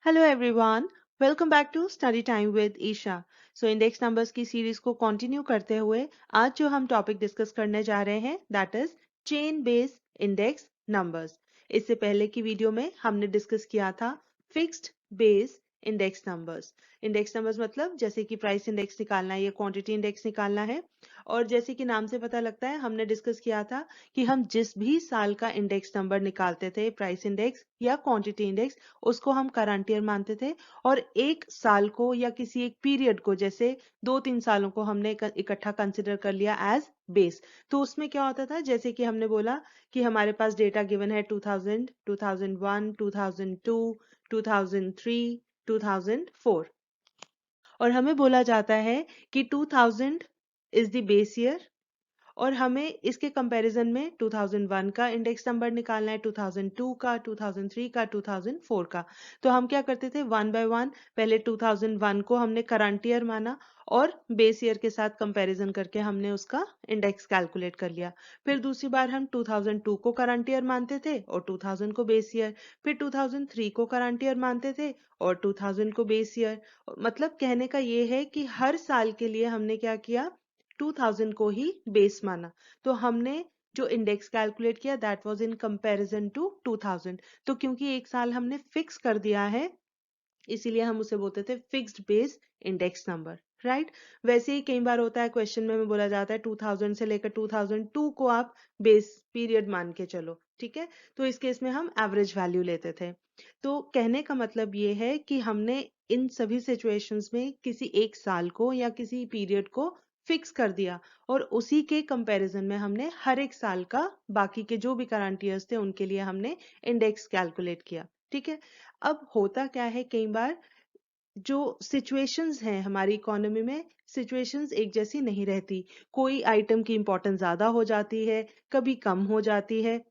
Hello everyone, welcome back to study time with Isha. Index numbers की series को continue करते हुए आज जो हम टॉपिक डिस्कस करने जा रहे हैं that is chain based index numbers. इससे पहले की वीडियो में हमने डिस्कस किया था fixed base index numbers. Index numbers मतलब जैसे कि प्राइस इंडेक्स निकालना है या क्वांटिटी इंडेक्स निकालना है। और जैसे कि नाम से पता लगता है हमने डिस्कस किया था कि हम जिस भी साल का इंडेक्स नंबर निकालते थे, प्राइस इंडेक्स या क्वांटिटी इंडेक्स, उसको हम करंट ईयर मानते थे। और एक साल को या किसी एक पीरियड को, जैसे 2-3 सालों को हमने इकट्ठा कंसिडर कर लिया एज बेस। तो उसमें क्या होता था, जैसे कि हमने बोला कि हमारे पास डेटा गिवन है 2000, 2001, 2002, 2003, 2004। और हमें बोला जाता है कि 2000 इज द बेस ईयर और हमें इसके कंपैरिजन में 2001 का इंडेक्स नंबर निकालना है, 2002 का, 2003 का, 2004 का। तो हम क्या करते थे, वन बाय वन पहले 2001 को हमने करंट ईयर माना और बेस ईयर के साथ कंपैरिजन करके हमने उसका इंडेक्स कैलकुलेट कर लिया। फिर दूसरी बार हम 2002 को करंट ईयर मानते थे और 2000 को बेस ईयर। फिर 2003 को करंट ईयर मानते थे और 2000 को बेस ईयर। मतलब कहने का ये है कि हर साल के लिए हमने क्या किया, 2000 को ही बेस माना। तो हमने जो इंडेक्स कैलकुलेट किया that was in comparison to 2000। तो क्योंकि एक साल हमने फिक्स कर दिया है, इसीलिए हम उसे बोलते थे fixed base index number, right. वैसे ही कई बार होता है क्वेश्चन में बोला जाता है 2000 से लेकर 2002 को आप बेस पीरियड मान के चलो, ठीक है। तो इस केस में हम एवरेज वैल्यू लेते थे। तो कहने का मतलब ये है कि हमने इन सभी सिचुएशंस में किसी एक साल को या किसी पीरियड को फिक्स कर दिया और उसी के कंपैरिजन में हमने हर एक साल का बाकी के जो भी करंट ईयर्स थे उनके लिए हमने इंडेक्स कैलकुलेट किया, ठीक है। अब होता क्या है, कई बार जो सिचुएशंस हैं हमारी इकोनॉमी में, सिचुएशंस एक जैसी नहीं रहती। कोई आइटम की इंपॉर्टेंस ज्यादा हो जाती है, कभी कम हो जाती है।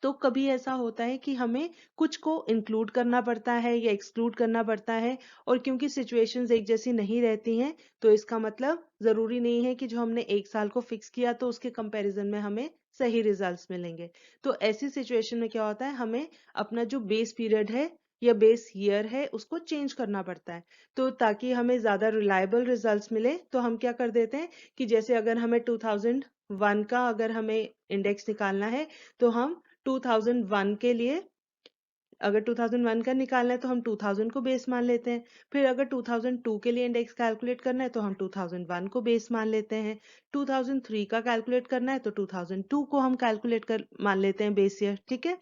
तो कभी ऐसा होता है कि हमें कुछ को इंक्लूड करना पड़ता है या एक्सक्लूड करना पड़ता है। और क्योंकि सिचुएशंस एक जैसी नहीं रहती हैं, तो इसका मतलब जरूरी नहीं है कि जो हमने एक साल को फिक्स किया तो उसके कंपैरिजन में हमें सही रिजल्ट्स मिलेंगे। तो ऐसी सिचुएशन में क्या होता है, हमें अपना जो बेस पीरियड है या बेस ईयर है उसको चेंज करना पड़ता है। तो ताकि हमें ज्यादा रिलायबल रिजल्ट्स मिले तो हम क्या कर देते हैं कि जैसे अगर हमें 2001 का अगर हमें इंडेक्स निकालना है, तो हम 2001 के लिए, अगर 2001 का निकालना है तो हम 2000 को बेस मान लेते हैं। फिर अगर 2002 के लिए इंडेक्स कैलकुलेट करना है तो हम 2001 को बेस मान लेते हैं। 2003 का कैलकुलेट करना है तो 2002 को हम कैलकुलेट कर मान लेते हैं बेस ईयर, ठीक है।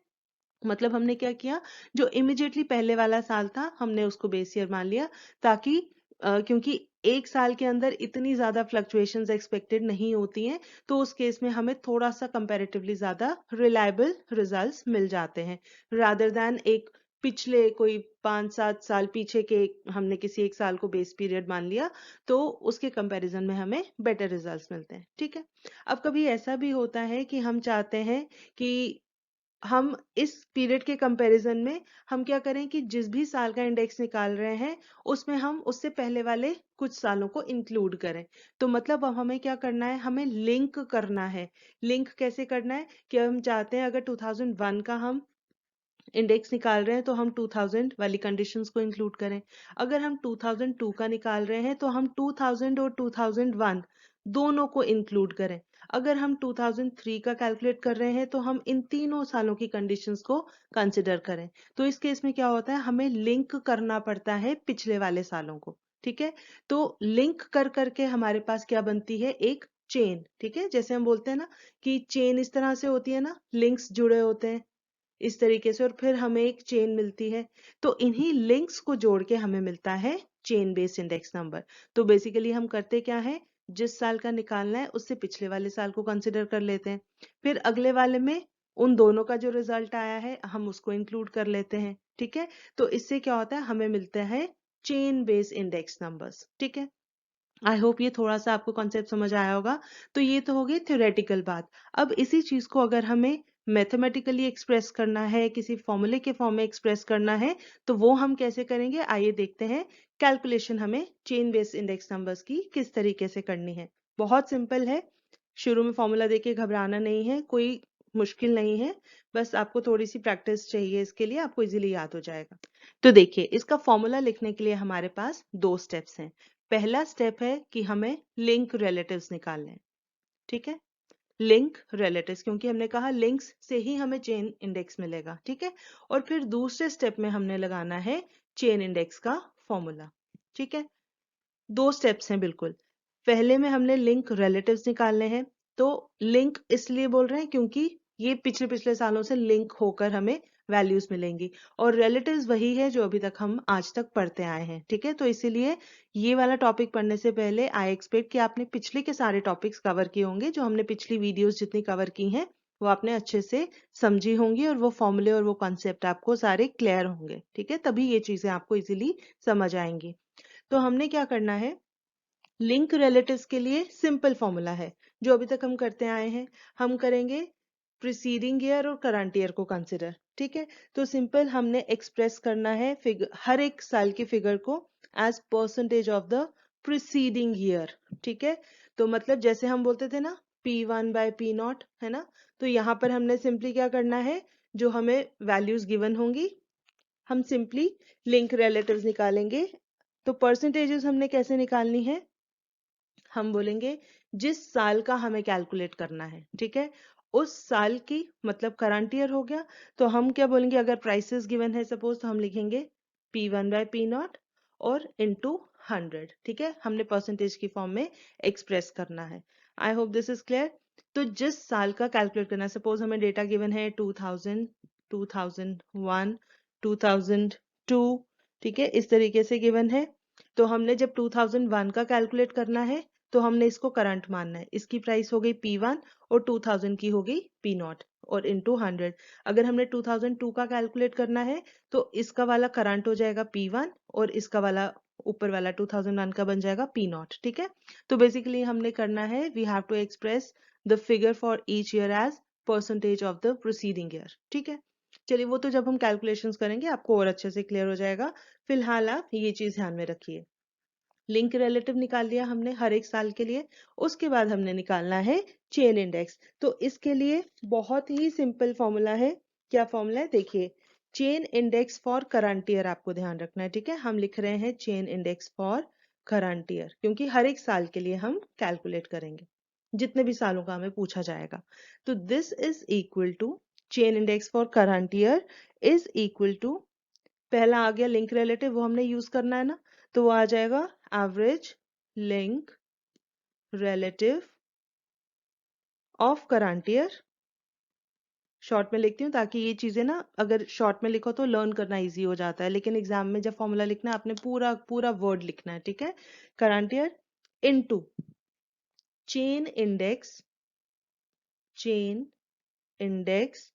मतलब हमने क्या किया, जो इमिडिएटली पहले वाला साल था हमने उसको बेस ईयर मान लिया, ताकि क्योंकि एक साल के अंदर इतनी ज्यादा फ्लक्चुएशंस एक्सपेक्टेड नहीं होती हैं, तो उस केस में हमें थोड़ा सा कंपैरेटिवली ज्यादा रिलायबल रिजल्ट्स मिल जाते हैं, रादर दैन एक पिछले कोई 5-7 साल पीछे के हमने किसी एक साल को बेस पीरियड मान लिया तो उसके कंपैरिजन में हमें बेटर रिजल्ट्स मिलते हैं, ठीक है। अब कभी ऐसा भी होता है कि हम चाहते हैं कि हम इस पीरियड के कंपैरिजन में हम क्या करें कि जिस भी साल का इंडेक्स निकाल रहे हैं उसमें हम उससे पहले वाले कुछ सालों को इंक्लूड करें। तो मतलब अब हमें क्या करना है, हमें लिंक करना है। लिंक कैसे करना है कि हम चाहते हैं अगर 2001 का हम इंडेक्स निकाल रहे हैं तो हम 2000 वाली कंडीशंस को इंक्लूड करें। अगर हम 2002 का निकाल रहे हैं तो हम 2000 और 2001 दोनों को इंक्लूड करें। अगर हम 2003 का कैलकुलेट कर रहे हैं तो हम इन तीनों सालों की कंडीशंस को कंसिडर करें। तो इस केस में क्या होता है, हमें लिंक करना पड़ता है पिछले वाले सालों को, ठीक है। तो लिंक कर करके हमारे पास क्या बनती है, एक चेन, ठीक है। जैसे हम बोलते हैं ना कि चेन इस तरह से होती है ना, लिंक्स जुड़े होते हैं इस तरीके से और फिर हमें एक चेन मिलती है। तो इन्हीं लिंक्स को जोड़ के हमें मिलता है चेन बेस्ड इंडेक्स नंबर। तो बेसिकली हम करते क्या है, जिस साल का निकालना है उससे पिछले वाले साल को कंसिडर कर लेते हैं, फिर अगले वाले में उन दोनों का जो रिजल्ट आया है हम उसको इंक्लूड कर लेते हैं, ठीक है। तो इससे क्या होता है, हमें मिलता है चेन बेस्ड इंडेक्स नंबर्स, ठीक है। आई होप ये थोड़ा सा आपको कॉन्सेप्ट समझ आया होगा। तो ये तो हो गई थ्योरेटिकल बात। अब इसी चीज को अगर हमें मैथमेटिकली एक्सप्रेस करना है, किसी फॉर्मूले के फॉर्म में एक्सप्रेस करना है, तो वो हम कैसे करेंगे, आइए देखते हैं। कैलकुलेशन हमें चेन बेस्ड इंडेक्स नंबर्स की किस तरीके से करनी है। बहुत सिंपल है, शुरू में फॉर्मूला देके घबराना नहीं है। कोई मुश्किल नहीं है, बस आपको थोड़ी सी प्रैक्टिस चाहिए, इसके लिए आपको इजीली याद हो जाएगा। तो देखिए, इसका फॉर्मूला लिखने के लिए हमारे पास दो स्टेप्स हैं। पहला स्टेप है कि हमें लिंक रिलेटिव्स निकालने हैं, ठीक है, लिंक रिलेटिव्स, क्योंकि हमने कहा लिंक्स से ही हमें चेन इंडेक्स मिलेगा, ठीक है। और फिर दूसरे स्टेप में हमने लगाना है चेन इंडेक्स का फॉर्मूला, ठीक है। दो स्टेप्स हैं बिल्कुल। पहले में हमने लिंक रिलेटिव्स निकालने हैं। तो लिंक इसलिए बोल रहे हैं क्योंकि ये पिछले पिछले सालों से लिंक होकर हमें वैल्यूज मिलेंगी, और रिलेटिव्स वही है जो अभी तक हम आज तक पढ़ते आए हैं, ठीक है। तो इसीलिए ये वाला टॉपिक पढ़ने से पहले आई एक्सपेक्ट कि आपने पिछले के सारे टॉपिक्स कवर किए होंगे, जो हमने पिछली वीडियोस जितनी कवर की हैं वो आपने अच्छे से समझी होंगी, और वो फॉर्मूले और वो कॉन्सेप्ट आपको सारे क्लियर होंगे, ठीक है। तभी ये चीजें आपको इजीली समझ आएंगी। तो हमने क्या करना है, लिंक रिलेटिव्स के लिए सिंपल फॉर्मूला है जो अभी तक हम करते आए हैं। हम करेंगे प्रीसीडिंग ईयर और करंट ईयर को कंसिडर, ठीक है। तो सिंपल हमने एक्सप्रेस करना है फिगर, हर एक साल की फिगर को as percentage of the preceding year, ठीक है। तो मतलब जैसे हम बोलते थे ना P1/P0, है ना। तो यहाँ पर हमने सिंपली क्या करना है, जो हमें वैल्यूज गिवन होंगी हम सिंपली लिंक रिलेटिव्स निकालेंगे। तो परसेंटेजेस हमने कैसे निकालनी है, हम बोलेंगे जिस साल का हमें कैलकुलेट करना है, ठीक है, उस साल की, मतलब करंट ईयर हो गया। तो हम क्या बोलेंगे, अगर प्राइसेस गिवन है सपोज, तो हम लिखेंगे P1/P0 और इनटू 100, ठीक है। हमने परसेंटेज की फॉर्म में एक्सप्रेस करना है। आई होप दिस इज क्लियर। तो जिस साल का कैलकुलेट करना है, सपोज हमें डेटा गिवन है 2000, 2001, 2002, ठीक है, इस तरीके से गिवन है। तो हमने जब 2001 का कैलकुलेट करना है तो हमने इसको करंट मानना है। इसकी प्राइस हो गई P1 और 2000 की हो गई P0 और इनटू 100। अगर हमने 2002 का कैलकुलेट करना है तो इसका वाला करंट हो जाएगा P1 और इसका वाला ऊपर वाला 2001 का बन जाएगा P0, ठीक है। तो बेसिकली हमने करना है, we have to express the figure for each year as percentage of the proceeding year, ठीक है। चलिए, वो तो जब हम कैलकुलेशंस करेंगे आपको और अच्छे से क्लियर हो जाएगा। फिलहाल आप ये चीज ध्यान में रखिए। लिंक रिलेटिव निकाल लिया हमने हर एक साल के लिए। उसके बाद हमने निकालना है चेन इंडेक्स। तो इसके लिए बहुत ही सिंपल फॉर्मूला है। क्या फॉर्मूला है, देखिए, chain index for current year आपको ध्यान रखना है, ठीक है। हम लिख रहे हैं chain index for current year, क्योंकि हर एक साल के लिए हम कैलकुलेट करेंगे, जितने भी सालों का हमें पूछा जाएगा। तो this is equal to chain index for current year is equal to, पहला आ गया लिंक रिलेटिव, वो हमने यूज करना है ना। तो वो आ जाएगा average link relative of current year. Short में लिखती हूँ ताकि ये चीजें ना, अगर शॉर्ट में लिखो तो लर्न करना इजी हो जाता है, लेकिन एग्जाम में जब फॉर्मूला लिखना है आपने पूरा पूरा वर्ड लिखना है, ठीक है। Current year into chain index, chain index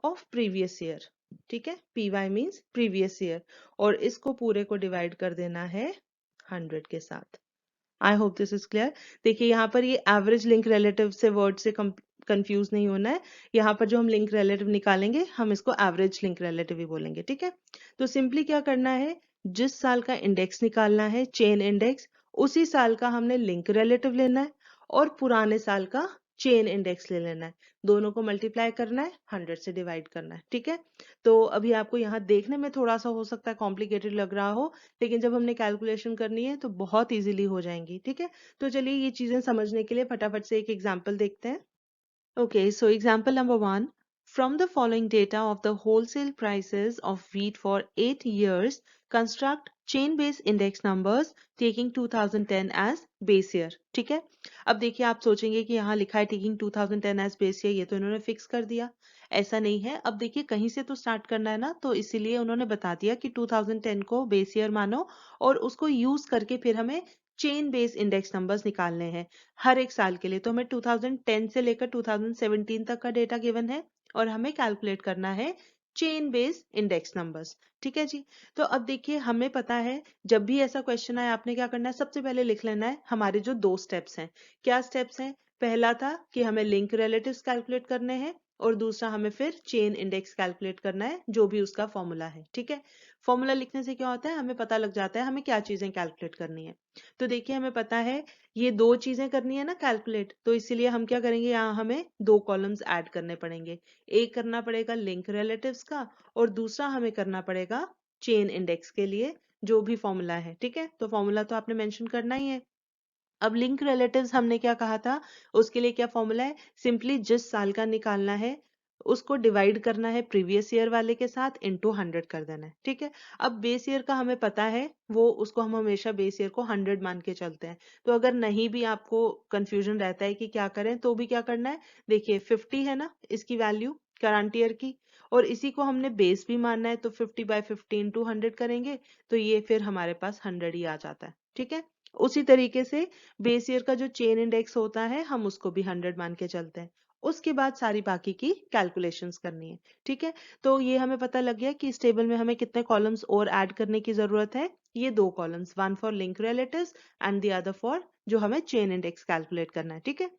of previous year, ठीक है। पीवाई मीन्स प्रीवियस ईयर, और इसको पूरे को डिवाइड कर देना है 100 के साथ। आई होप दिस इज क्लियर। देखिए, यहाँ पर ये एवरेज लिंक रिलेटिव से वर्ड से कंफ्यूज नहीं होना है। यहाँ पर जो हम लिंक रिलेटिव निकालेंगे हम इसको एवरेज लिंक रिलेटिव ही बोलेंगे, ठीक है। तो सिंपली क्या करना है, जिस साल का इंडेक्स निकालना है चेन इंडेक्स, उसी साल का हमने लिंक रिलेटिव लेना है और पुराने साल का चेन इंडेक्स ले लेना है। दोनों को मल्टीप्लाई करना है, 100 से डिवाइड करना है, ठीक है। तो अभी आपको यहाँ देखने में थोड़ा सा हो सकता है कॉम्प्लिकेटेड लग रहा हो, लेकिन जब हमने कैलकुलेशन करनी है तो बहुत इजीली हो जाएंगी, ठीक है। तो चलिए, ये चीजें समझने के लिए फटाफट से एक एग्जांपल देखते हैं। Okay, so example number one. From the following data of the wholesale prices of wheat for 8 years, construct chain-based index numbers taking 2010 as base year. ठीक है। अब देखिए, आप सोचेंगे कि यहाँ लिखा है taking 2010 as base year, ये तो इन्होंने फिक्स कर दिया। ऐसा नहीं है। अब देखिए, कहीं से तो स्टार्ट करना है ना, तो इसीलिए उन्होंने बता दिया कि 2010 को बेस ईयर मानो और उसको यूज करके फिर हमें चेन बेस्ड इंडेक्स नंबर्स निकालने हैं हर एक साल के लिए। तो हमें 2010 से लेकर 2017 तक का डेटा गिवन है और हमें कैलकुलेट करना है चेन बेस्ड इंडेक्स नंबर्स, ठीक है जी। तो अब देखिए, हमें पता है जब भी ऐसा क्वेश्चन आए आपने क्या करना है, सबसे पहले लिख लेना है हमारे जो दो स्टेप्स हैं। क्या स्टेप्स हैं, पहला था कि हमें लिंक रिलेटिव्स कैलकुलेट करने हैं और दूसरा हमें फिर चेन इंडेक्स कैलकुलेट करना है, जो भी उसका फॉर्मूला है। ठीक है, फॉर्मूला लिखने से क्या होता है, हमें पता लग जाता है हमें क्या चीजें कैलकुलेट करनी है। तो देखिए हमें पता है ये दो चीजें करनी है ना कैलकुलेट, तो इसीलिए हम क्या करेंगे, यहाँ हमें दो कॉलम्स ऐड करने पड़ेंगे। एक करना पड़ेगा लिंक रिलेटिव्स का और दूसरा हमें करना पड़ेगा चेन इंडेक्स के लिए जो भी फॉर्मूला है। ठीक है, तो फॉर्मूला तो आपने मेंशन करना ही है। अब लिंक रिलेटिव्स हमने क्या कहा था, उसके लिए क्या फॉर्मूला है, सिंपली जिस साल का निकालना है उसको डिवाइड करना है प्रीवियस ईयर वाले के साथ इनटू 100 कर देना है। ठीक है, अब बेस ईयर का हमें पता है, वो उसको हम हमेशा बेस ईयर को 100 मान के चलते हैं। तो अगर नहीं भी आपको कंफ्यूजन रहता है कि क्या करें, तो भी क्या करना है, देखिए 50 है ना इसकी वैल्यू करंट ईयर की, और इसी को हमने बेस भी मानना है, तो 50/50 इंटू 100 करेंगे तो ये फिर हमारे पास 100 ही आ जाता है। ठीक है, उसी तरीके से बेस ईयर का जो चेन इंडेक्स होता है हम उसको भी 100 मान के चलते हैं। उसके बाद सारी बाकी की कैलकुलेशंस करनी है। ठीक है, तो ये हमें पता लग गया कि इस टेबल में हमें कितने कॉलम्स और ऐड करने की जरूरत है, ये दो columns, one for link relatives and the other for जो हमें चेन इंडेक्स कैलकुलेट करना है। ठीक है,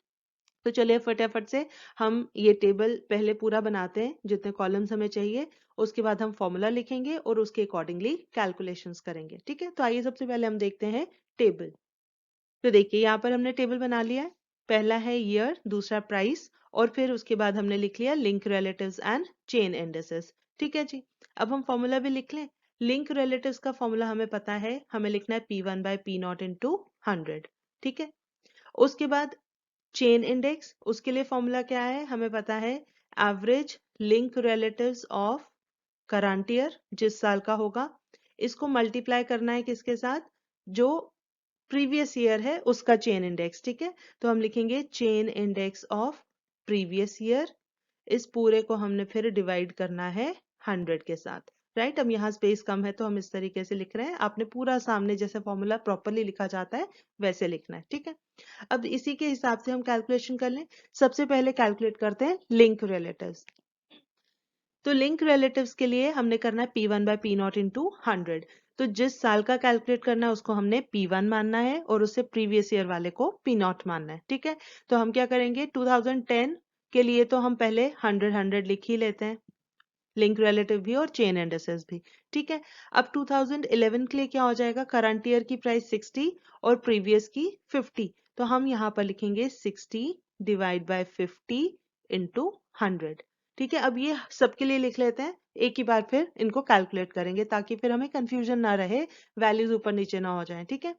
तो चलिए फटाफट से हम ये टेबल पहले पूरा बनाते हैं, जितने कॉलम्स हमें चाहिए, उसके बाद हम फॉर्मूला लिखेंगे और उसके अकॉर्डिंगली कैलकुलेशंस करेंगे। ठीक है, तो आइए सबसे पहले हम देखते हैं टेबल। तो देखिए यहाँ पर हमने टेबल बना लिया है, पहला है ईयर, दूसरा प्राइस, और फिर उसके बाद हमने लिख लिया link relatives and chain indexes. ठीक है जी, अब हम फॉर्मूला भी लिख लें। लिंक रिलेटिव्स का फॉर्मूला हमें पता है, हमें लिखना है P1/P0 इंटू 100। ठीक है, उसके बाद चेन इंडेक्स, उसके लिए फॉर्मूला क्या है, हमें पता है average link relatives of current year, जिस साल का होगा, इसको मल्टीप्लाई करना है किसके साथ, जो प्रीवियस ईयर है उसका चेन इंडेक्स। ठीक है, तो हम लिखेंगे chain index of previous year, इस पूरे को हमने फिर डिवाइड करना है 100 के साथ। राइट, अब यहाँ स्पेस कम है तो हम इस तरीके से लिख रहे हैं, आपने पूरा सामने जैसे फॉर्मूला प्रॉपरली लिखा जाता है वैसे लिखना है। ठीक है, अब इसी के हिसाब से हम कैलकुलेशन कर लें। सबसे पहले कैलकुलेट करते हैं लिंक रिलेटिव्स। तो लिंक रिलेटिव्स के लिए हमने करना है P1/P0 इंटू 100। तो जिस साल का कैलकुलेट करना है उसको हमने P1 मानना है और उससे प्रीवियस ईयर वाले को P0 मानना है। ठीक है, तो हम क्या करेंगे, 2010 के लिए तो हम पहले 100 लिख ही लेते हैं, लिंक रिलेटिव भी और चेन इंडेक्सेस भी। ठीक है, अब 2011 के लिए क्या हो जाएगा, करंट ईयर की प्राइस 60 और प्रीवियस की 50, तो हम यहाँ पर लिखेंगे 60 डिवाइड बाय 50 इंटू 100। ठीक है, अब ये सबके लिए लिख लेते हैं, एक ही बार फिर इनको कैलकुलेट करेंगे ताकि फिर हमें कंफ्यूजन ना रहे, वैल्यूज ऊपर नीचे ना हो जाए। ठीक है,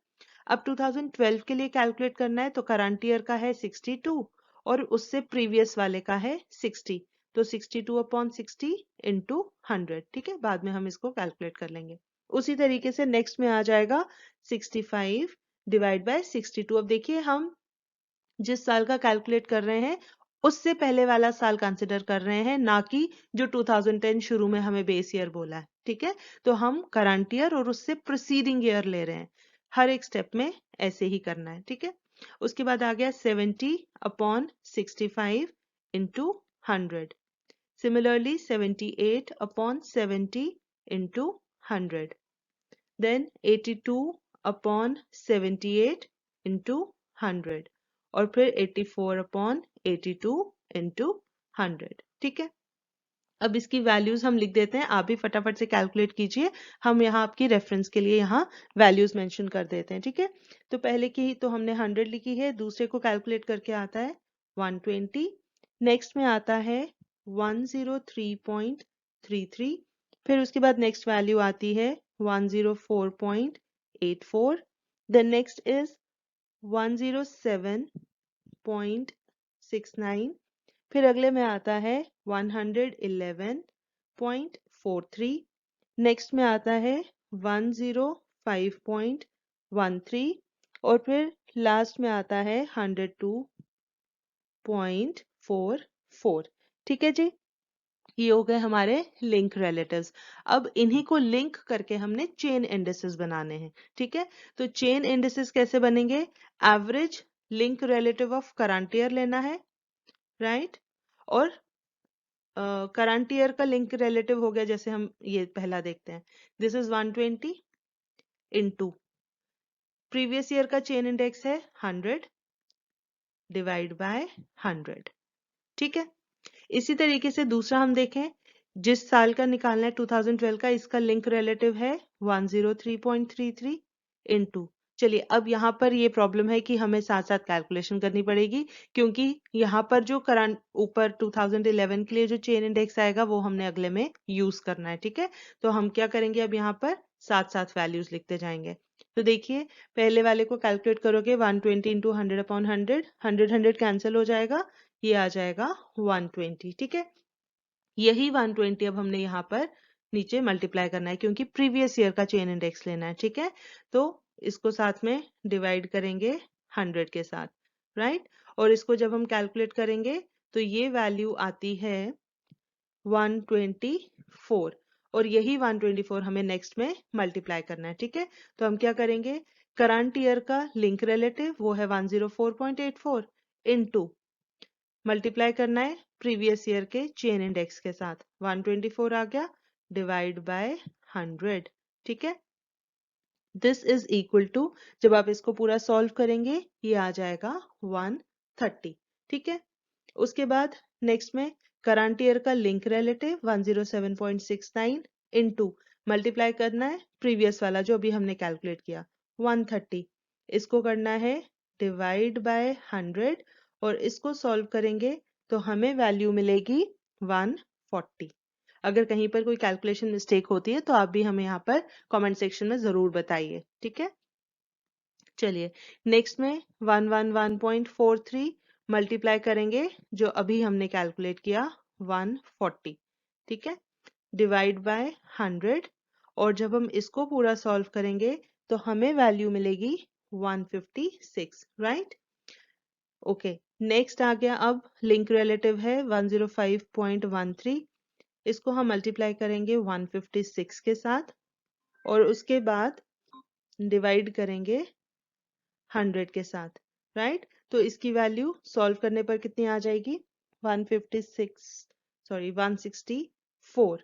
अब 2012 के लिए कैलकुलेट करना है, तो करंट ईयर का है 62 और उससे प्रीवियस वाले का है 60, तो 62/60 इंटू 100। ठीक है, बाद में हम इसको कैलकुलेट कर लेंगे। उसी तरीके से नेक्स्ट में आ जाएगा 65 डिवाइड बाय 62। अब देखिए हम जिस साल का कैलकुलेट कर रहे हैं उससे पहले वाला साल कंसिडर कर रहे हैं, ना कि जो 2010 शुरू में हमें बेस ईयर बोला है। ठीक है, तो हम करंट ईयर और उससे प्रीसीडिंग ईयर ले रहे हैं, हर एक स्टेप में ऐसे ही करना है। ठीक है, उसके बाद आ गया 70/65 into 100। Similarly, 78/70 into 100. Then 82/78 into 100. और फिर 84/82 into 100। ठीक है, अब इसकी वैल्यूज हम लिख देते हैं, आप भी फटाफट से कैलकुलेट कीजिए, हम यहाँ आपकी रेफरेंस के लिए यहाँ वैल्यूज मेंशन कर देते हैं। ठीक है, तो पहले की तो हमने 100 लिखी है, दूसरे को कैलकुलेट करके आता है 120, नेक्स्ट में आता है 103.33, फिर उसके बाद नेक्स्ट वैल्यू आती है 104.84, देन नेक्स्ट इज 107.69, फिर अगले में आता है 111.43, नेक्स्ट में आता है 105.13 और फिर लास्ट में आता है 102.44। ठीक है जी, ये हो गए हमारे लिंक रिलेटिव्स। अब इन्हीं को लिंक करके हमने चेन इंडिसेस बनाने हैं। ठीक है, तो चेन इंडिसेस कैसे बनेंगे, average link relative of current year लेना है, राइट, और करंट ईयर का लिंक रिलेटिव हो गया, जैसे हम ये पहला देखते हैं, this is 120 into previous year का चेन इंडेक्स है 100 डिवाइड बाय 100। ठीक है, इसी तरीके से दूसरा हम देखें, जिस साल का निकालना है 2012 का, इसका लिंक रिलेटिव है 103.33 इनटू, चलिए अब यहाँ पर ये प्रॉब्लम है कि हमें साथ साथ कैलकुलेशन करनी पड़ेगी, क्योंकि यहाँ पर जो करंट ऊपर 2011 के लिए जो चेन इंडेक्स आएगा वो हमने अगले में यूज करना है, ठीक है। तो हम क्या करेंगे, अब यहाँ पर साथ साथ वैल्यूज लिखते जाएंगे। तो देखिए पहले वाले को कैलकुलेट करोगे 120 इंटू 100/100, 100 कैंसिल हो जाएगा, ये आ जाएगा 120, ठीक है। यही 120 अब हमने यहाँ पर नीचे मल्टीप्लाई करना है, क्योंकि प्रीवियस ईयर का चेन इंडेक्स लेना है, ठीक है। तो इसको साथ में डिवाइड करेंगे 100 के साथ, राइट। और इसको जब हम कैलकुलेट करेंगे तो ये वैल्यू आती है 124, और यही 124 हमें नेक्स्ट में मल्टीप्लाई करना है, ठीक है। तो हम क्या करेंगे, करंट ईयर का लिंक रिलेटिव वो है 104.84 इनटू मल्टीप्लाई करना है प्रीवियस ईयर के चेन इंडेक्स के साथ, 124 आ गया, डिवाइड बाय 100, ठीक है। दिस इज इक्वल टू, जब आप इसको पूरा सॉल्व करेंगे ये आ जाएगा 130, ठीक है। उसके बाद नेक्स्ट में करंट ईयर का लिंक रिलेटिव 107.69 इनटू मल्टीप्लाई करना है प्रीवियस वाला जो अभी हमने कैलकुलेट किया 130, इसको करना है डिवाइड बाय 100, और इसको सॉल्व करेंगे तो हमें वैल्यू मिलेगी 140। अगर कहीं पर कोई कैलकुलेशन मिस्टेक होती है तो आप भी हमें यहाँ पर कमेंट सेक्शन में जरूर बताइए, ठीक है। चलिए नेक्स्ट में 111.43 मल्टीप्लाई करेंगे जो अभी हमने कैलकुलेट किया 140, ठीक है, डिवाइड बाय 100, और जब हम इसको पूरा सॉल्व करेंगे तो हमें वैल्यू मिलेगी 156, राइट। ओके, नेक्स्ट आ गया, अब लिंक रिलेटिव है 105.13, इसको हम मल्टीप्लाई करेंगे 156 के साथ, और उसके बाद डिवाइड करेंगे 100 के साथ, राइट। तो इसकी वैल्यू सॉल्व करने पर कितनी आ जाएगी, 164,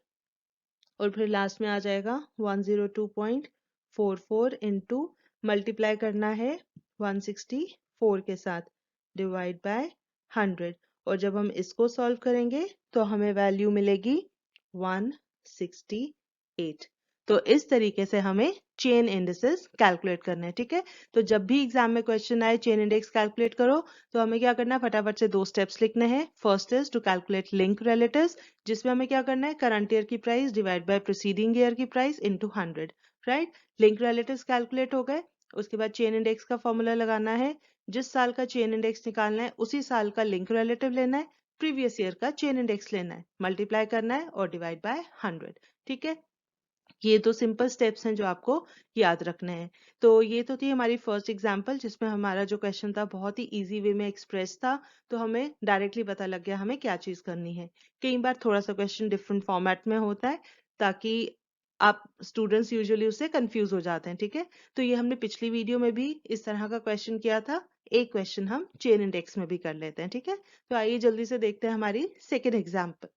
और फिर लास्ट में आ जाएगा 102.44 इनटू मल्टीप्लाई करना है 164 के साथ, डिवाइड बाय 100, और जब हम इसको सॉल्व करेंगे तो हमें वैल्यू मिलेगी 168। तो इस तरीके से हमें चेन इंडेक्सेस कैलकुलेट करने हैं, ठीक है। तो जब भी एग्जाम में क्वेश्चन आए चेन इंडेक्स कैलकुलेट करो, तो हमें क्या करना है, फटाफट से 2 स्टेप्स लिखने हैं। First is to calculate link relatives, जिसमें हमें क्या करना है, करंट ईयर की price divide by preceding year की price into 100, right. Link relatives calculate हो गए, उसके बाद चेन इंडेक्स का फॉर्मूला लगाना है, जिस साल का चेन इंडेक्स निकालना है उसी साल का लिंक रिलेटिव लेना है, प्रीवियस ईयर का चेन इंडेक्स लेना है, मल्टीप्लाई करना है और डिवाइड बाय 100, ठीक है। ये तो सिंपल स्टेप्स हैं जो आपको याद रखने हैं। तो ये तो थी हमारी फर्स्ट एग्जांपल, जिसमें हमारा जो क्वेश्चन था बहुत ही इजी वे में एक्सप्रेस था, तो हमें डायरेक्टली पता लग गया हमें क्या चीज करनी है। कई बार थोड़ा सा क्वेश्चन डिफरेंट फॉर्मेट में होता है, ताकि आप स्टूडेंट्स यूजुअली उससे कंफ्यूज हो जाते हैं, ठीक है। तो ये हमने पिछली वीडियो में भी इस तरह का क्वेश्चन किया था, एक क्वेश्चन हम चेन इंडेक्स में भी कर लेते हैं, ठीक है। तो आइए जल्दी से देखते हैं हमारी second example.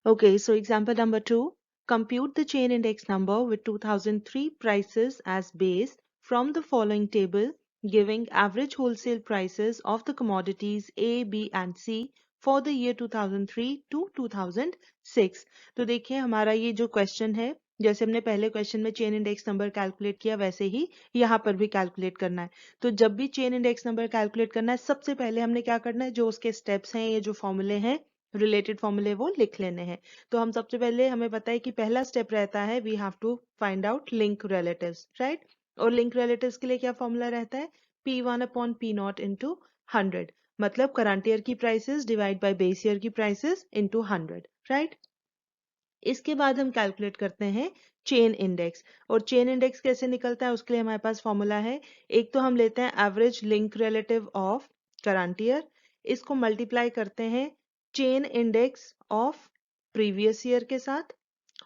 Okay, so example number 2. Compute the chain index number with 2003 prices as base from the following table, giving average wholesale prices of the commodities A, B and C for the year 2003 to 2006. तो देखिए हमारा ये जो question है, जैसे हमने पहले question में चेन इंडेक्स नंबर कैलकुलेट किया वैसे ही यहाँ पर भी कैलकुलेट करना है। तो जब भी चेन इंडेक्स नंबर कैलकुलेट करना है, सबसे पहले हमने क्या करना है, जो उसके स्टेप्स हैं, ये जो फॉर्मूले हैं, रिलेटेड फॉर्मूले, वो लिख लेने हैं। तो हम सबसे पहले, हमें पता है कि पहला स्टेप रहता है we have to find out link relatives, right. और लिंक रिलेटिव्स के लिए क्या फॉर्मूला रहता है, P1/P0 इंटू 100, मतलब करंट ईयर की prices divide by base year की प्राइसेस इंटू 100, राइट। इसके बाद हम कैलकुलेट करते हैं चेन इंडेक्स, और चेन इंडेक्स कैसे निकलता है उसके लिए हमारे पास फॉर्मूला है। एक तो हम लेते हैं average link relative of current year, इसको मल्टीप्लाई करते हैं chain index of previous year के साथ,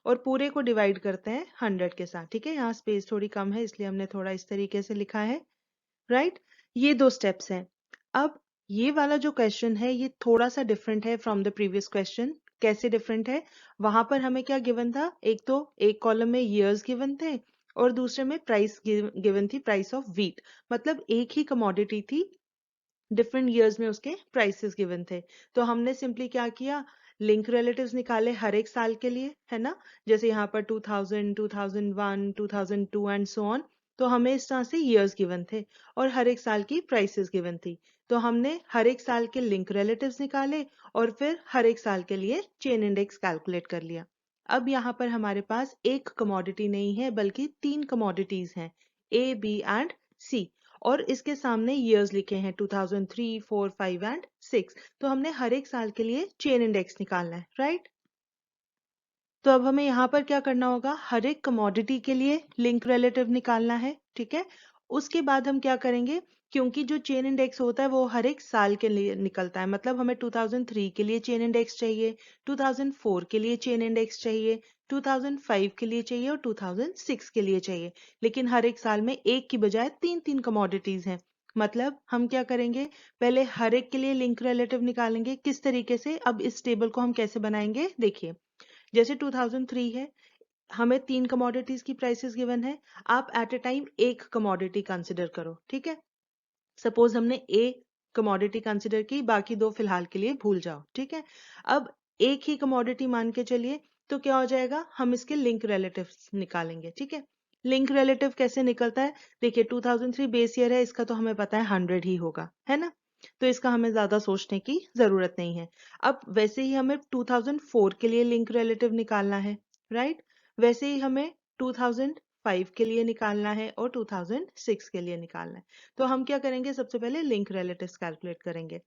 और पूरे को डिवाइड करते हैं 100 के साथ, ठीक है। यहाँ स्पेस थोड़ी कम है इसलिए हमने थोड़ा इस तरीके से लिखा है, राइट। ये 2 स्टेप्स हैं। अब ये वाला जो क्वेश्चन है ये थोड़ा सा डिफरेंट है फ्रॉम द प्रीवियस क्वेश्चन। कैसे डिफरेंट है, वहां पर हमें क्या गिवन था, एक तो एक कॉलम में ईयर्स गिवन थे और दूसरे में प्राइस गिवन थी, प्राइस ऑफ व्हीट, मतलब एक ही कमोडिटी थी डिफरेंट ईयर्स में उसके प्राइसेस गिवन थे। तो हमने सिंपली क्या किया, लिंक रिलेटिव्स निकाले हर एक साल के लिए, है ना, जैसे यहाँ पर 2000, 2001, 2002 एंड सो ऑन। तो हमें इस तरह से ईयर्स गिवन थे और हर एक साल की प्राइसेस गिवन थी। तो हमने हर एक साल के लिंक रिलेटिव्स निकाले और फिर हर एक साल के लिए चेन इंडेक्स कैलकुलेट कर लिया। अब यहाँ पर हमारे पास एक कमोडिटी नहीं है बल्कि 3 कमोडिटीज हैं, ए, बी एंड सी, और इसके सामने ईयर्स लिखे हैं 2003, 4, 5 एंड 6। तो हमने हर एक साल के लिए चेन इंडेक्स निकालना है, राइट। तो अब हमें यहाँ पर क्या करना होगा, हर एक कमोडिटी के लिए लिंक रिलेटिव निकालना है, ठीक है। उसके बाद हम क्या करेंगे, क्योंकि जो चेन इंडेक्स होता है वो हर एक साल के लिए निकलता है, मतलब हमें 2003 के लिए चेन इंडेक्स चाहिए, 2004 के लिए चेन इंडेक्स चाहिए, 2005 के लिए चाहिए और 2006 के लिए चाहिए। लेकिन हर एक साल में एक की बजाय तीन तीन कमोडिटीज हैं। मतलब हम क्या करेंगे, पहले हर एक के लिए लिंक रिलेटिव निकालेंगे। किस तरीके से, अब इस टेबल को हम कैसे बनाएंगे, देखिए। जैसे 2003 है, हमें तीन कमोडिटीज की प्राइसेस गिवन है। आप एट अ टाइम एक कमोडिटी कंसिडर करो, ठीक है। सपोज हमने ए कमोडिटी कंसिडर की, बाकी दो फिलहाल के लिए भूल जाओ, ठीक है। अब एक ही कमोडिटी मान के चलिए, तो क्या हो जाएगा, हम इसके लिंक रिलेटिव्स निकालेंगे, ठीक है। लिंक रिलेटिव कैसे निकलता है, देखिए 2003 बेस ईयर है, इसका तो हमें पता है 100 ही होगा, है ना। तो इसका हमें ज्यादा सोचने की जरूरत नहीं है। अब वैसे ही हमें 2004 के लिए लिंक रिलेटिव निकालना है, राइट। वैसे ही हमें 2005 के लिए निकालना है और 2006 के लिए निकालना है। तो हम क्या करेंगे, सबसे पहले लिंक रिलेटिव्स कैलकुलेट करेंगे।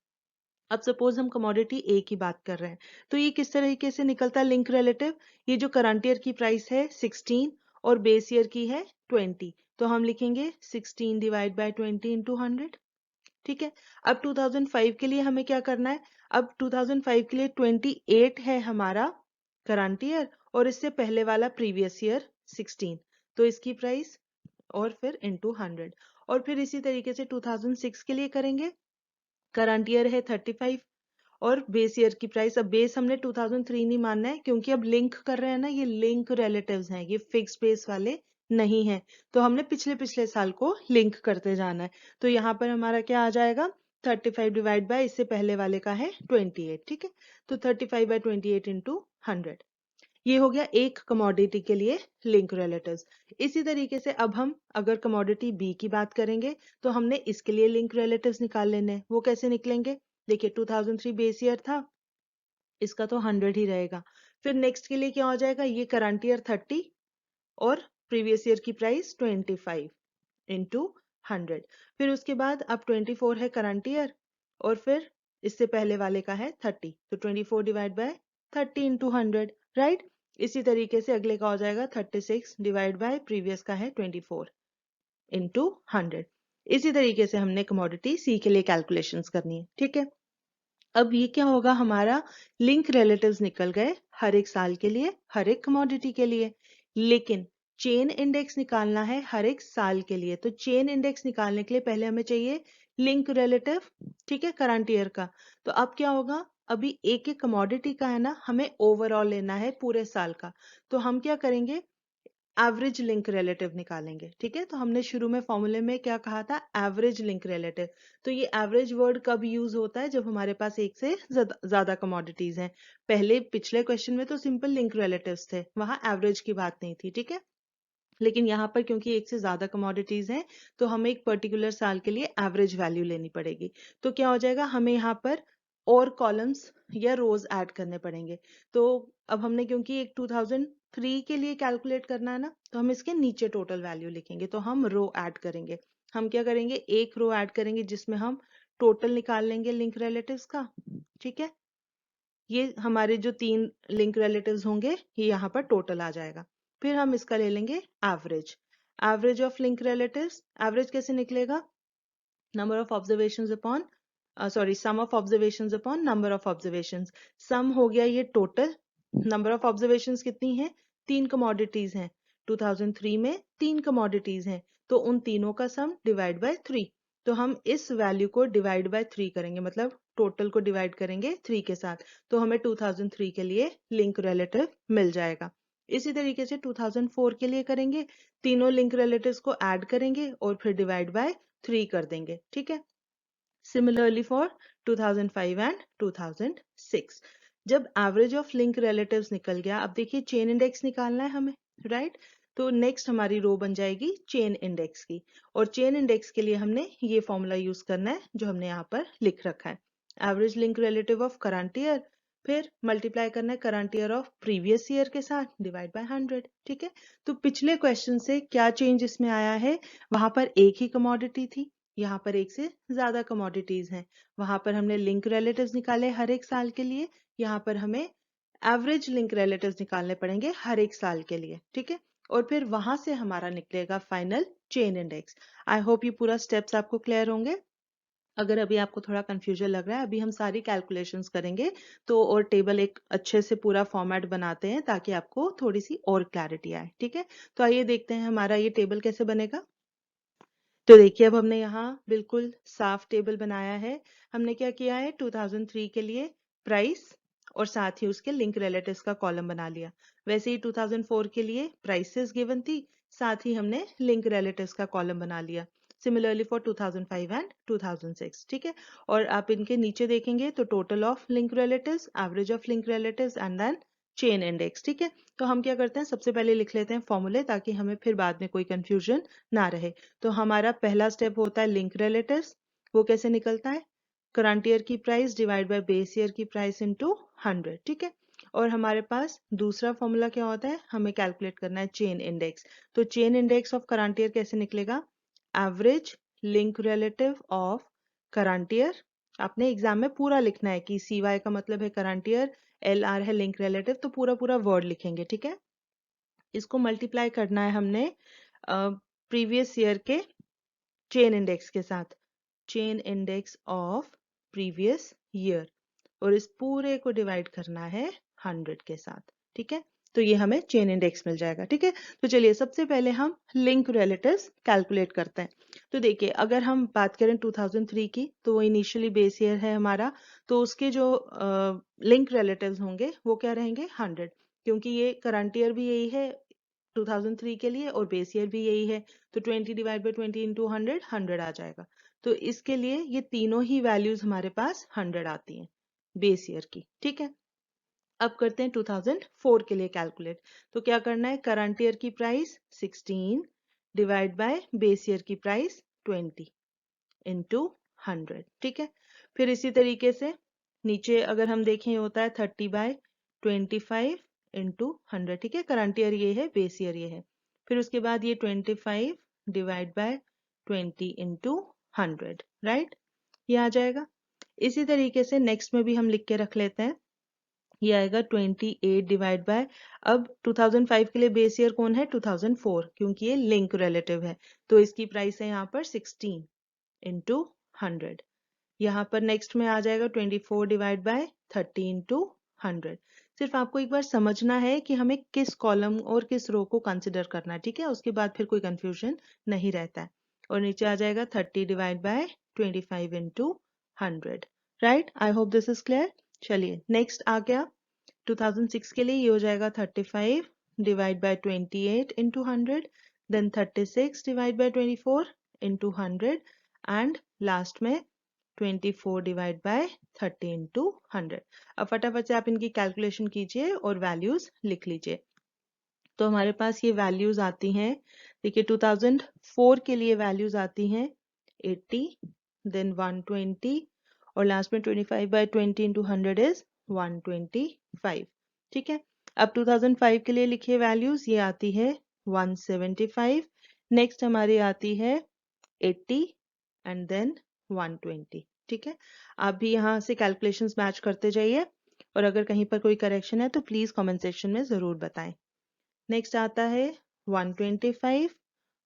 अब सपोज हम कमोडिटी ए की बात कर रहे हैं, तो ये किस तरीके से निकलता है लिंक रिलेटिव, ये जो करंट ईयर की प्राइस है 16 और बेस ईयर की है 20, तो हम लिखेंगे 16 डिवाइड बाय 20 इंटू 100, ठीक है। अब 2005 के लिए हमें क्या करना है, अब 2005 के लिए 28 है हमारा करंट ईयर और इससे पहले वाला प्रीवियस ईयर 16, तो इसकी प्राइस और फिर इंटू 100। और फिर इसी तरीके से 2006 के लिए करेंगे, करंट ईयर है 35 और बेस ईयर की प्राइस, अब बेस हमने 2003 नहीं मानना है क्योंकि अब लिंक कर रहे हैं ना, ये लिंक रिलेटिव्स हैं, ये फिक्स बेस वाले नहीं है। तो हमने पिछले पिछले साल को लिंक करते जाना है। तो यहाँ पर हमारा क्या आ जाएगा, 35 डिवाइड बाय इससे पहले वाले का है 28, ठीक है। तो 35 बाय 28 इंटू 100, ये हो गया एक कमोडिटी के लिए लिंक रिलेटिव्स। इसी तरीके से अब हम अगर कमोडिटी बी की बात करेंगे, तो हमने इसके लिए लिंक रिलेटिव्स निकाल लेने हैं। वो कैसे निकलेंगे, देखिए 2003 बेस ईयर था, इसका तो 100 ही रहेगा। फिर नेक्स्ट के लिए क्या हो जाएगा, ये करंट ईयर 30 और प्रीवियस ईयर की प्राइस 25 इंटू 100। फिर उसके बाद अब 24 है करंट ईयर और फिर इससे पहले वाले का है 30, तो 24 डिवाइड बाय 30 इंटू 100, राइट। इसी तरीके से अगले का हो जाएगा 36 डिवाइड बाय प्रीवियस का है 24 इंटू 100। इसी तरीके से हमने कमोडिटी सी के लिए कैलकुलेशंस करनी है, ठीक है। अब ये क्या होगा, हमारा लिंक रिलेटिव्स निकल गए हर एक साल के लिए, हर एक कमोडिटी के लिए। लेकिन चेन इंडेक्स निकालना है हर एक साल के लिए। तो चेन इंडेक्स निकालने के लिए पहले हमें चाहिए लिंक रिलेटिव, ठीक है, करंट ईयर का। तो अब क्या होगा, अभी एक एक कमोडिटी का है ना, हमें ओवरऑल लेना है पूरे साल का। तो हम क्या करेंगे, एवरेज लिंक रिलेटिव निकालेंगे, ठीक है। तो हमने शुरू में फॉर्मूले में क्या कहा था, एवरेज लिंक रिलेटिव। तो ये एवरेज वर्ड कब यूज होता है, जब हमारे पास एक से ज्यादा कमोडिटीज हैं। पहले पिछले क्वेश्चन में तो सिंपल लिंक रिलेटिव्स थे, वहां एवरेज की बात नहीं थी, ठीक है। लेकिन यहाँ पर क्योंकि एक से ज्यादा कमोडिटीज हैं, तो हमें एक पर्टिकुलर साल के लिए एवरेज वैल्यू लेनी पड़ेगी। तो क्या हो जाएगा, हमें यहाँ पर और कॉलम्स या रोज ऐड करने पड़ेंगे। तो अब हमने क्योंकि एक 2003 के लिए कैलकुलेट करना है ना, तो हम इसके नीचे टोटल वैल्यू लिखेंगे। तो हम रो ऐड करेंगे। हम क्या करेंगे, एक रो ऐड करेंगे जिसमें हम टोटल निकाल लेंगे लिंक रिलेटिव्स का, ठीक है। ये हमारे जो तीन लिंक रिलेटिव्स होंगे, ये यहाँ पर टोटल आ जाएगा। फिर हम इसका ले लेंगे average, average of link relatives. Average कैसे निकलेगा, number of observations upon sorry sum of observations upon number of observations. Sum हो गया ये टोटल, नंबर ऑफ ऑब्जर्वेशंस कितनी है, तीन कमोडिटीज हैं। 2003 में तीन कमोडिटीज हैं, तो उन तीनों का सम डिवाइड बाय 3। तो हम इस वैल्यू को डिवाइड बाय 3 करेंगे, मतलब टोटल को डिवाइड करेंगे 3 के साथ। तो हमें 2003 के लिए लिंक रिलेटिव मिल जाएगा। इसी तरीके से 2004 के लिए करेंगे, तीनों लिंक रिलेटिव्स को ऐड करेंगे और फिर डिवाइड बाय 3 कर देंगे, ठीक है। Similarly for 2005 and 2006। जब एवरेज ऑफ लिंक रिलेटिव्स निकल गया, अब देखिए चेन इंडेक्स निकालना है हमें, राइट? तो नेक्स्ट हमारी रो बन जाएगी चेन इंडेक्स की, और चेन इंडेक्स के लिए हमने ये फॉर्मूला यूज करना है जो हमने यहाँ पर लिख रखा है। Average link relative of current year, फिर मल्टीप्लाई करना है current year of previous year के साथ, डिवाइड बाय 100। ठीक है, तो पिछले क्वेश्चन से क्या चेंज इसमें आया है, वहां पर एक ही कमोडिटी थी, यहाँ पर एक से ज्यादा कमोडिटीज हैं। वहां पर हमने लिंक रिलेटिव्स निकाले हर एक साल के लिए, यहाँ पर हमें एवरेज लिंक रिलेटिव्स निकालने पड़ेंगे हर एक साल के लिए। ठीक है, और फिर वहां से हमारा निकलेगा final chain index. I hope ये पूरा स्टेप्स आपको क्लियर होंगे। अगर अभी आपको थोड़ा कंफ्यूजन लग रहा है, अभी हम सारी कैलकुलेशंस करेंगे, तो और टेबल एक अच्छे से पूरा फॉर्मेट बनाते हैं ताकि आपको थोड़ी सी और क्लैरिटी आए। ठीक है, तो आइए देखते हैं हमारा ये टेबल कैसे बनेगा। तो देखिए अब हमने यहाँ बिल्कुल साफ टेबल बनाया है। हमने क्या किया है, 2003 के लिए प्राइस और साथ ही उसके लिंक रिलेटिव्स का कॉलम बना लिया। वैसे ही 2004 के लिए प्राइसेस गिवन थी, साथ ही हमने लिंक रिलेटिव्स का कॉलम बना लिया। Similarly for 2005 and 2006। ठीक है, और आप इनके नीचे देखेंगे तो total of link relatives, average of link relatives and then chain index. ठीक है, तो हम क्या करते हैं, सबसे पहले लिख लेते हैं फॉर्मूले ताकि हमें फिर बाद में कोई कंफ्यूजन ना रहे। तो हमारा पहला स्टेप होता है लिंक रिलेटिव्स। वो कैसे निकलता है, करंट ईयर की price divide by base year की प्राइस इनटू 100। ठीक है, और हमारे पास दूसरा फॉर्मूला क्या होता है, हमें कैलकुलेट करना है चेन इंडेक्स। तो chain index of current year कैसे निकलेगा, average link relative of current year. आपने एग्जाम में पूरा लिखना है कि CY का मतलब है करंट ईयर, LR है लिंक रिलेटिव, तो पूरा पूरा वर्ड लिखेंगे। ठीक है, इसको मल्टीप्लाई करना है हमने प्रीवियस ईयर के चेन इंडेक्स के साथ, chain index of previous year, और इस पूरे को डिवाइड करना है 100 के साथ। ठीक है, तो ये हमें चेन इंडेक्स मिल जाएगा। ठीक है, तो चलिए सबसे पहले हम लिंक रिलेटिव्स कैलकुलेट करते हैं। तो देखिए अगर हम बात करें 2003 की, तो वो इनिशियली बेस ईयर है हमारा, तो उसके जो लिंक रिलेटिव्स होंगे वो क्या रहेंगे, 100, क्योंकि ये करंट ईयर भी यही है 2003 के लिए और बेस ईयर भी यही है, तो 20 डिवाइड बाई 20 इंटू 100, 100 आ जाएगा। तो इसके लिए ये तीनों ही वैल्यूज हमारे पास 100 आती हैं बेस ईयर की। ठीक है, अब करते हैं 2004 के लिए कैलकुलेट। तो क्या करना है, करंट ईयर की price 16 divide by base year की प्राइस 20 इंटू 100। ठीक है, फिर इसी तरीके से नीचे अगर हम देखें ये होता है 30 बाय 25 इंटू 100। ठीक है, करंट ईयर ये है, बेस ईयर ये है। फिर उसके बाद ये 25 डिवाइड बाय 20 इंटू 100, राइट, ये आ जाएगा। इसी तरीके से नेक्स्ट में भी हम लिख के रख लेते हैं, ये आएगा 28 डिवाइड बाय, अब 2005 के लिए बेस ईयर कौन है, 2004, क्योंकि ये लिंक रिलेटिव है, तो इसकी प्राइस है यहाँ पर 16 इंटू 100। यहाँ पर नेक्स्ट में आ जाएगा 24 डिवाइड बाय 30 इंटू 100। सिर्फ आपको एक बार समझना है कि हमें किस कॉलम और किस रो को कंसिडर करना है। ठीक है, उसके बाद फिर कोई कंफ्यूजन नहीं रहता है। और नीचे आ जाएगा 30 divide by 25 into 100, right. I hope this is clear. चलिए नेक्स्ट आ गया 2006 के लिए, ये हो जाएगा 35 divide by 28 into 100, then 36 divide by 24 into 100, and last में 24 डिवाइड बाय 30 इंटू 100। अब फटाफट से आप इनकी कैलकुलेशन कीजिए और वैल्यूज लिख लीजिए। तो हमारे पास ये वैल्यूज आती हैं, देखिए 2004 के लिए वैल्यूज आती हैं 80, देन 120, और लास्ट में 25 बाय 20 इंटू 100 इज 125। ठीक है, अब 2005 के लिए लिखिए वैल्यूज, ये आती है 175, नेक्स्ट हमारी आती है 80 एंड देन 120। ठीक है, आप भी यहाँ से कैलकुलेशंस मैच करते जाइए, और अगर कहीं पर कोई करेक्शन है तो प्लीज कमेंट सेक्शन में जरूर बताएं। नेक्स्ट आता है 125,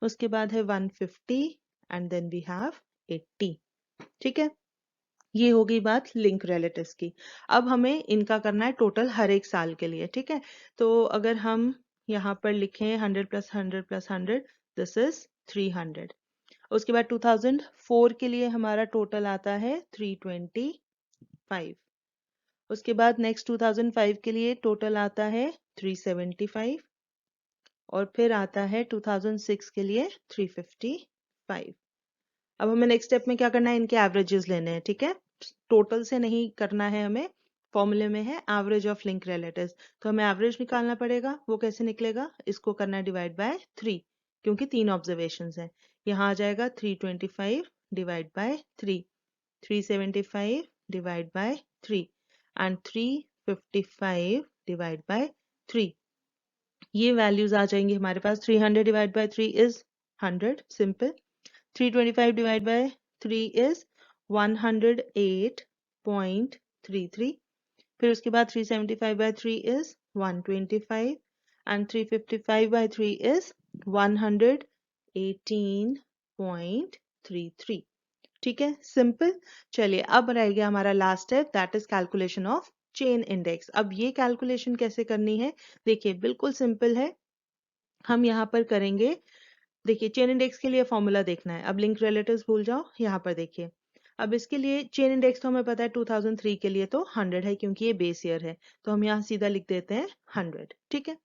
उसके बाद है 150 एंड देन वी हैव 80। ठीक है, ये हो गई बात लिंक रिलेटिव्स की। अब हमें इनका करना है टोटल हर एक साल के लिए। ठीक है, तो अगर हम यहाँ पर लिखें 100 प्लस 100 प्लस 100, दिस इज 300। उसके बाद 2004 के लिए हमारा टोटल आता है 325। उसके बाद नेक्स्ट 2005 के लिए टोटल आता है 375, और फिर आता है 2006 के लिए 355। अब हमें नेक्स्ट स्टेप में क्या करना है, इनके एवरेजेस लेने हैं, ठीक है। टोटल से नहीं करना है हमें, फॉर्मूले में है एवरेज ऑफ लिंक रिलेटिव्स, तो हमें एवरेज निकालना पड़ेगा। वो कैसे निकलेगा, इसको करना है डिवाइड बाय 3, क्योंकि 3 ऑब्जर्वेशंस हैं। यहाँ आ जाएगा 325 divide by 3, 375 divide by 3 and 355 divide by 3। ये वैल्यूज आ जाएंगी हमारे पास। 300 divide by 3 is 100, simple. 325 divide by 3 is 108.33। फिर उसके बाद 375 by 3 is 125 and 355 by 3 is 118.33। ठीक है, सिंपल। चलिए अब रह गया हमारा last step, that is calculation of chain index. अब ये कैलकुलेशन कैसे करनी है, देखिए बिल्कुल सिंपल है। हम यहाँ पर करेंगे, देखिए चेन इंडेक्स के लिए फॉर्मूला देखना है। अब लिंक रिलेटिव्स भूल जाओ, यहाँ पर देखिए। अब इसके लिए चेन इंडेक्स तो हमें पता है 2003 के लिए तो 100 है, क्योंकि ये बेस ईयर है, तो हम यहाँ सीधा लिख देते हैं 100, ठीक है।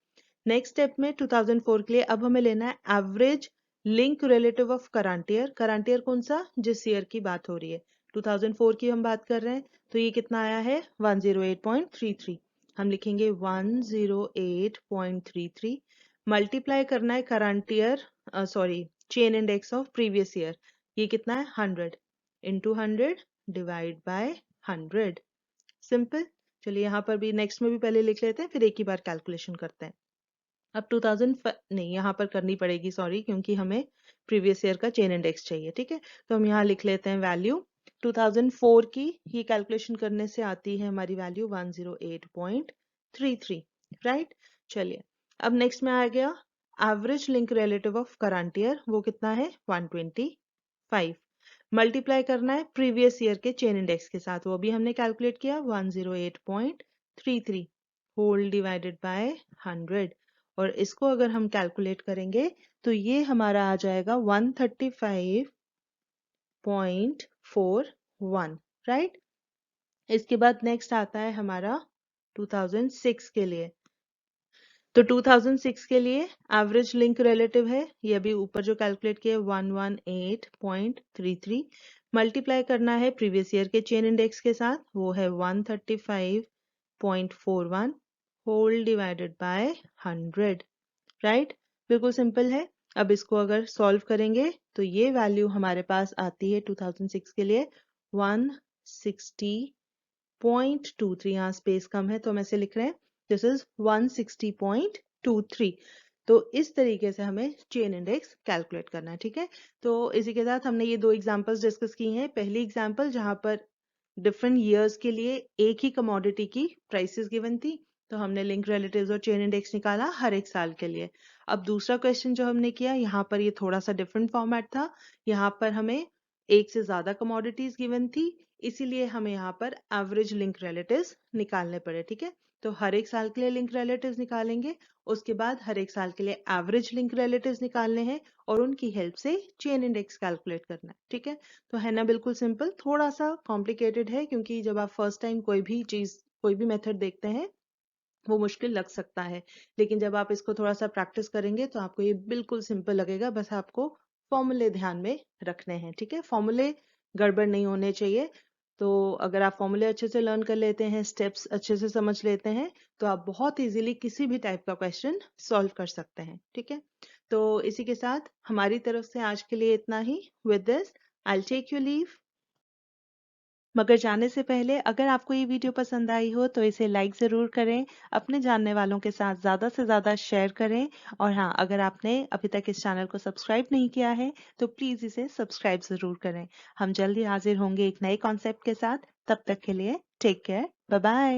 नेक्स्ट स्टेप में 2004 के लिए अब हमें लेना है average link relative of current year. Current year कौन सा, जिस ईयर की बात हो रही है, 2004 की हम बात कर रहे हैं, तो ये कितना आया है 108.33। हम लिखेंगे 108.33, मल्टीप्लाई करना है current year, sorry chain index of previous year, ये कितना है 100 इंटू 100 डिवाइड बाय 100, सिंपल। चलिए यहाँ पर भी नेक्स्ट में भी पहले लिख लेते हैं, फिर एक ही बार कैलकुलेशन करते हैं। अब 2000 नहीं, यहाँ पर करनी पड़ेगी, सॉरी, क्योंकि हमें प्रीवियस ईयर का चेन इंडेक्स चाहिए, ठीक है। तो हम यहाँ लिख लेते हैं वैल्यू 2004 की, ये कैलकुलेशन करने से आती है हमारी वैल्यू 108.33, राइट। चलिए अब नेक्स्ट में आ गया average link relative of current year, वो कितना है 125। मल्टीप्लाई करना है प्रीवियस ईयर के चेन इंडेक्स के साथ, वो भी हमने कैलकुलेट किया 108.33 होल डिवाइडेड बाय 100, और इसको अगर हम कैलकुलेट करेंगे तो ये हमारा आ जाएगा 135.41, राइट। इसके बाद नेक्स्ट आता है हमारा 2006 के लिए। तो 2006 के लिए एवरेज लिंक रिलेटिव है, ये अभी ऊपर जो कैलकुलेट किया 118.33, मल्टीप्लाई करना है प्रीवियस ईयर के चेन इंडेक्स के साथ, वो है 135.41 होल डिवाइडेड बाय 100, राइट। बिल्कुल सिंपल है। अब इसको अगर सॉल्व करेंगे तो ये वैल्यू हमारे पास आती है 2006 के लिए 160.23, यहाँ स्पेस कम है तो हम ऐसे लिख रहे हैं, दिस इज 160.23। तो इस तरीके से हमें चेन इंडेक्स कैलकुलेट करना है, ठीक है। तो इसी के साथ हमने ये दो एग्जांपल्स डिस्कस की हैं। पहली एग्जांपल जहां पर डिफरेंट ईयर्स के लिए एक ही कमोडिटी की प्राइसेस गिवन थी, तो हमने लिंक रिलेटिव्स और चेन इंडेक्स निकाला हर एक साल के लिए। अब दूसरा क्वेश्चन जो हमने किया, यहाँ पर ये थोड़ा सा डिफरेंट फॉर्मेट था। यहाँ पर हमें एक से ज्यादा कमोडिटीज गिवन थी, इसीलिए हमें यहाँ पर एवरेज लिंक रिलेटिव्स निकालने पड़े, ठीक है। तो हर एक साल के लिए लिंक रिलेटिव्स निकालेंगे, उसके बाद हर एक साल के लिए एवरेज लिंक रिलेटिव्स निकालने हैं, और उनकी हेल्प से चेन इंडेक्स कैलकुलेट करना है, ठीक है। तो है ना बिल्कुल सिंपल, थोड़ा सा कॉम्प्लिकेटेड है, क्योंकि जब आप फर्स्ट टाइम कोई भी चीज, कोई भी मेथड देखते हैं वो मुश्किल लग सकता है, लेकिन जब आप इसको थोड़ा सा प्रैक्टिस करेंगे तो आपको ये बिल्कुल सिंपल लगेगा। बस आपको फॉर्मूले ध्यान में रखने हैं, ठीक है। फॉर्मूले गड़बड़ नहीं होने चाहिए। तो अगर आप फॉर्मूले अच्छे से लर्न कर लेते हैं, स्टेप्स अच्छे से समझ लेते हैं, तो आप बहुत इजीली किसी भी टाइप का क्वेश्चन सॉल्व कर सकते हैं, ठीक है। तो इसी के साथ हमारी तरफ से आज के लिए इतना ही। With this I will take you leave, मगर जाने से पहले अगर आपको ये वीडियो पसंद आई हो तो इसे लाइक ज़रूर करें, अपने जानने वालों के साथ ज़्यादा से ज़्यादा शेयर करें, और हाँ, अगर आपने अभी तक इस चैनल को सब्सक्राइब नहीं किया है तो प्लीज़ इसे सब्सक्राइब ज़रूर करें। हम जल्दी हाजिर होंगे एक नए कॉन्सेप्ट के साथ, तब तक के लिए टेक केयर, बाय बाय।